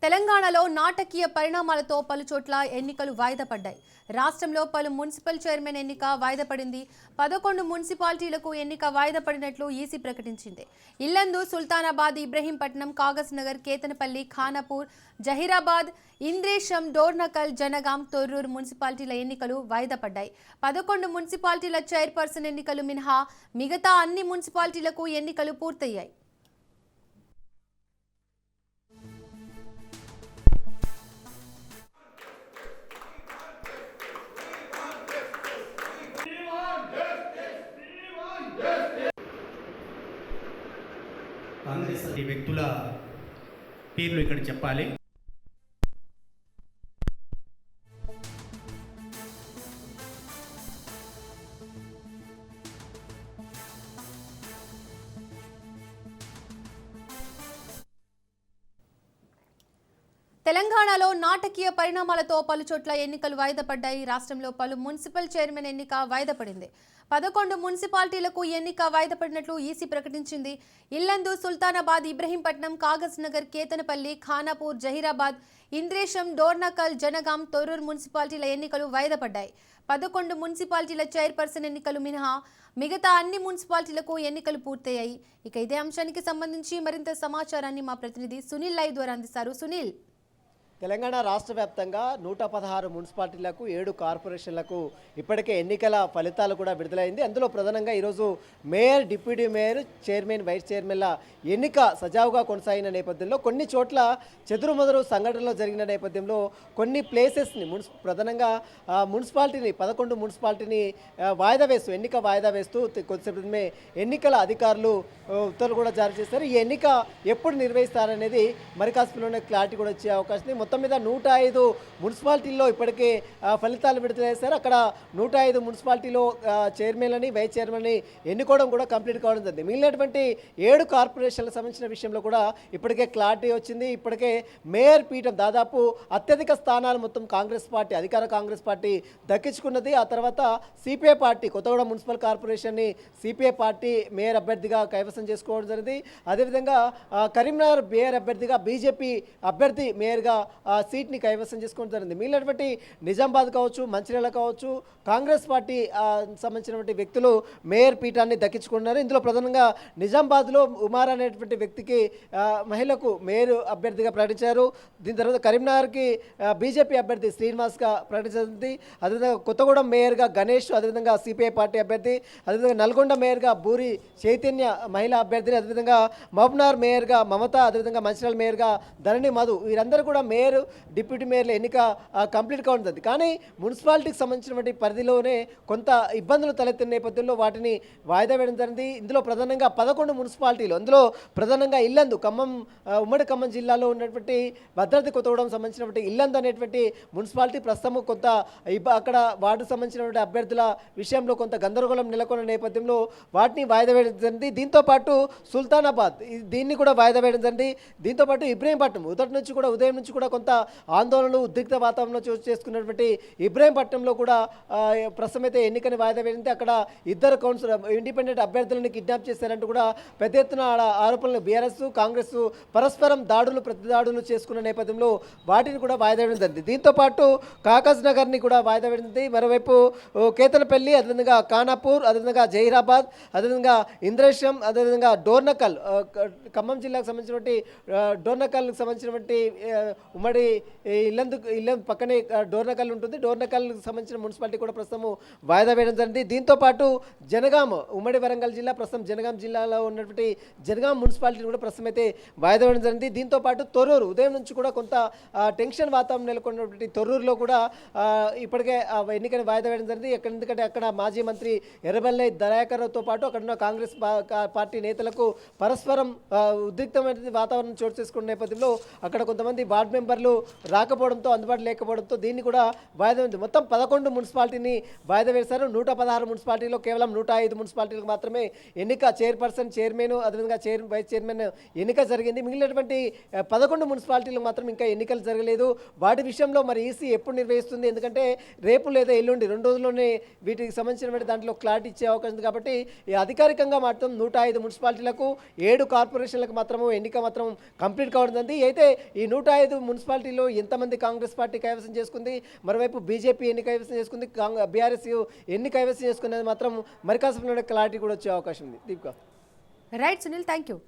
తెలంగాణలో నాటకీయ పరిణామాలతో పలుచోట్ల ఎన్నికలు వాయిదా పడ్డాయి. రాష్ట్రంలో పలు మున్సిపల్ చైర్మన్ ఎన్నిక వాయిదా పడింది. 11 మున్సిపాలిటీలకు ఎన్నిక వాయిదా పడినట్లు ఈసీ ప్రకటించింది. ఇల్లందు, సుల్తానాబాద్, ఇబ్రహీంపట్నం, కాగజ్ నగర్, కేతనపల్లి, ఖానాపూర్, జహీరాబాద్, ఇంద్రేశం, డోర్నకల్, జనగాం, తొర్రూరు మున్సిపాలిటీల ఎన్నికలు వాయిదా పడ్డాయి. 11 మున్సిపాలిటీల చైర్పర్సన్ ఎన్నికలు మినహా మిగతా అన్ని మున్సిపాలిటీలకు ఎన్నికలు పూర్తయ్యాయి. కాంగ్రెస్ వ్యక్తుల పేర్లు ఇక్కడ చెప్పాలి. తెలంగాణలో నాటకీయ పరిణామాలతో పలుచోట్ల ఎన్నికలు వాయిదా పడ్డాయి. రాష్ట్రంలో పలు మున్సిపల్ చైర్మన్ ఎన్నిక వాయిదా పడింది. 11 మున్సిపాలిటీలకు ఎన్నిక వాయిదా పడినట్లు ఈసీ ప్రకటించింది. ఇల్లందు, సుల్తానాబాద్, ఇబ్రహీంపట్నం, కాగజ్ నగర్, కేతనపల్లి, ఖానాపూర్, జహీరాబాద్, ఇంద్రేశం, డోర్నకల్, జనగాం, తొర్రూరు మున్సిపాలిటీల ఎన్నికలు వాయిదా పడ్డాయి. 11 మున్సిపాలిటీల చైర్పర్సన్ ఎన్నికలు మినహా మిగతా అన్ని మున్సిపాలిటీలకు ఎన్నికలు పూర్తయ్యాయి. ఇక ఇదే అంశానికి సంబంధించి మరింత సమాచారాన్ని మా ప్రతినిధి సునీల్ లైవ్ ద్వారా అందిస్తారు. సునీల్, తెలంగాణ రాష్ట్ర వ్యాప్తంగా 116 మున్సిపాలిటీలకు 7 కార్పొరేషన్లకు ఇప్పటికే ఎన్నికల ఫలితాలు కూడా విడుదలైంది. అందులో ప్రధానంగా ఈరోజు mayor, deputy mayor, chairman, vice చైర్మన్ల ఎన్నిక సజావుగా కొనసాగిన నేపథ్యంలో కొన్ని చోట్ల చెదురుమదురు సంఘటనలు జరిగిన నేపథ్యంలో కొన్ని ప్లేసెస్ని ప్రధానంగా మున్సిపాలిటీని 11 మున్సిపాలిటీని ఎన్నిక వాయిదా వేస్తూ కొద్దిసేపటిమే ఎన్నికల అధికారులు ఉత్తర్వులు కూడా జారీ చేశారు. ఈ ఎన్నిక ఎప్పుడు నిర్వహిస్తారనేది మరి కాస్పలోనే క్లారిటీ కూడా వచ్చే అవకాశం ఉంది. మొత్తం మీద 105 మున్సిపాలిటీల్లో ఇప్పటికే ఫలితాలు విడుదల చేశారు. అక్కడ 105 మున్సిపాలిటీలో చైర్మన్లని, వైస్ చైర్మన్ని ఎన్నుకోవడం కూడా కంప్లీట్ కావడం జరిగింది. మిగిలినటువంటి 7 కార్పొరేషన్లకు సంబంధించిన విషయంలో కూడా ఇప్పటికే క్లారిటీ వచ్చింది. ఇప్పటికే మేయర్ పీఠం దాదాపు అత్యధిక స్థానాలు మొత్తం కాంగ్రెస్ పార్టీ, అధికార కాంగ్రెస్ పార్టీ దక్కించుకున్నది. ఆ తర్వాత సిపిఐ పార్టీ కొత్తగూడెం మున్సిపల్ కార్పొరేషన్ని సిపిఐ పార్టీ మేయర్ అభ్యర్థిగా కైవసం చేసుకోవడం జరిగింది. అదేవిధంగా కరీంనగర్ మేయర్ అభ్యర్థిగా బీజేపీ అభ్యర్థి మేయర్గా సీట్ని కైవసం చేసుకోవడం జరిగింది. మిగిలినటువంటి నిజామాబాద్ కావచ్చు, మంచిర్యాల కావచ్చు, కాంగ్రెస్ పార్టీ సంబంధించినటువంటి వ్యక్తులు మేయర్ పీఠాన్ని దక్కించుకున్నారు. ఇందులో ప్రధానంగా నిజామాబాద్లో ఉమార్ అనేటువంటి వ్యక్తికి మహిళకు మేయర్ అభ్యర్థిగా ప్రకటించారు. దీని తర్వాత కరీంనగర్కి బీజేపీ అభ్యర్థి శ్రీనివాస్గా ప్రకటించింది. అదేవిధంగా కొత్తగూడెం మేయర్గా గణేష్, అదేవిధంగా సిపిఐ పార్టీ అభ్యర్థి, అదేవిధంగా నల్గొండ మేయర్గా బూరి చైతన్య మహిళా అభ్యర్థిని, అదేవిధంగా మహబూబ్నగర్ మేయర్గా మమత, అదేవిధంగా మంచిర్యాల మేయర్గా ధరణి మధు, వీరందరూ కూడా మేయర్, డిప్యూటీ మేయర్ల ఎన్నిక కంప్లీట్గా ఉంటుంది. కానీ మున్సిపాలిటీకి సంబంధించినటువంటి పరిధిలోనే కొంత ఇబ్బందులు తలెత్తిన నేపథ్యంలో వాటిని వాయిదా వేయడం జరిగింది. ఇందులో ప్రధానంగా 11 మున్సిపాలిటీలు, అందులో ప్రధానంగా ఇల్లందు, ఉమ్మడి ఖమ్మం జిల్లాలో ఉన్నటువంటి భద్రాద్రి కొత్తగూడెం సంబంధించినటువంటి ఇల్లందు అనేటువంటి మున్సిపాలిటీ ప్రస్తుతం కొంత అక్కడ వార్డుకు సంబంధించినటువంటి అభ్యర్థుల విషయంలో కొంత గందరగోళం నెలకొన్న నేపథ్యంలో వాటిని వాయిదా వేయడం జరిగింది. దీంతోపాటు సుల్తానాబాద్ దీన్ని కూడా వాయిదా వేయడం జరిగింది. దీంతోపాటు ఇబ్రహీంపట్నం ఉదయం నుంచి కూడా కొంత ఆందోళనలు, ఉద్రిక్త వాతావరణంలో చోటు చేసుకున్నటువంటి ఇబ్రహీంపట్నంలో కూడా ప్రస్తుతం అయితే ఎన్నికని వాయిదా వేయింది. అక్కడ 2 ఇండిపెండెంట్ అభ్యర్థులను కిడ్నాప్ చేశారంటూ కూడా పెద్ద ఎత్తున ఆరోపణలు బీఆర్ఎస్, కాంగ్రెస్ పరస్పరం ప్రతి దాడులు చేసుకున్న నేపథ్యంలో వాటిని కూడా వాయిదా వేయడం జరిగింది. దీంతోపాటు కాగజ్ నగర్ని కూడా వాయిదా వేయింది. మరోవైపు కేతనపల్లి, అదేవిధంగా ఖానాపూర్, అదేవిధంగా జహీరాబాద్, అదేవిధంగా ఇంద్రేశం, అదేవిధంగా డోర్నకల్, ఖమ్మం జిల్లాకు సంబంధించినటువంటి డోర్నకల్కి సంబంధించినటువంటి ఉమ్మడి ఇల్లందు పక్కనే డోర్నకల్ ఉంటుంది. డోర్నకల్కి సంబంధించిన మున్సిపాలిటీ కూడా ప్రస్తుతం వాయిదా వేయడం జరిగింది. దీంతోపాటు జనగాం, ఉమ్మడి వరంగల్ జిల్లా, ప్రస్తుతం జనగాం జిల్లాలో ఉన్నటువంటి జనగాం మున్సిపాలిటీని కూడా ప్రస్తుతం అయితే వాయిదా వేయడం జరిగింది. దీంతోపాటు తొర్రూరు ఉదయం నుంచి కూడా కొంత టెన్షన్ వాతావరణం నెలకొన్నటువంటి తొర్రూరులో కూడా ఇప్పటికే ఎన్నికని వాయిదా వేయడం జరిగింది. ఎందుకంటే అక్కడ మాజీ మంత్రి ఎర్రబెల్లి దయాకర్తో పాటు అక్కడ ఉన్న కాంగ్రెస్ పార్టీ నేతలకు పరస్పరం ఉద్రిక్తమైన వాతావరణం చోటు చేసుకున్న నేపథ్యంలో అక్కడ కొంతమంది వార్డు మెంబర్ మెంబర్లు రాకపోవడంతో, అందుబాటులో లేకపోవడంతో దీన్ని కూడా వాయిదా ఉంది. మొత్తం 11 మున్సిపాలిటీని వాయిదా వేశారు. 116 మున్సిపాలిటీలో కేవలం 105 మున్సిపాలిటీలకు మాత్రమే ఎన్నిక, చైర్పర్సన్, చైర్మన్, అదేవిధంగా వైస్ చైర్మన్ ఎన్నిక జరిగింది. మిగిలినటువంటి 11 మున్సిపాలిటీలకు మాత్రం ఇంకా ఎన్నికలు జరగలేదు. వాటి విషయంలో మరి ఈసీ ఎప్పుడు నిర్వహిస్తుంది? ఎందుకంటే రేపు లేదా ఎల్లుండి 2 రోజుల్లోనే వీటికి సంబంధించిన దాంట్లో క్లారిటీ ఇచ్చే అవకాశం ఉంది. కాబట్టి ఈ అధికారికంగా మాత్రం 105 మున్సిపాలిటీలకు 7 కార్పొరేషన్లకు మాత్రము ఎన్నిక మాత్రం కంప్లీట్ కావడం. అయితే ఈ 105 మున్సిపాలిటీలో ఎంతమంది కాంగ్రెస్ పార్టీ కైవసం చేసుకుంది, మరోవైపు బీజేపీ ఎన్ని కైవసం చేసుకుంది, బీఆర్ఎస్ ఎన్ని కైవసం చేసుకునేది మాత్రం మరి కాసేపట్లో క్లారిటీ కూడా వచ్చే అవకాశం ఉంది. Deepika. Right Sunil, thank you.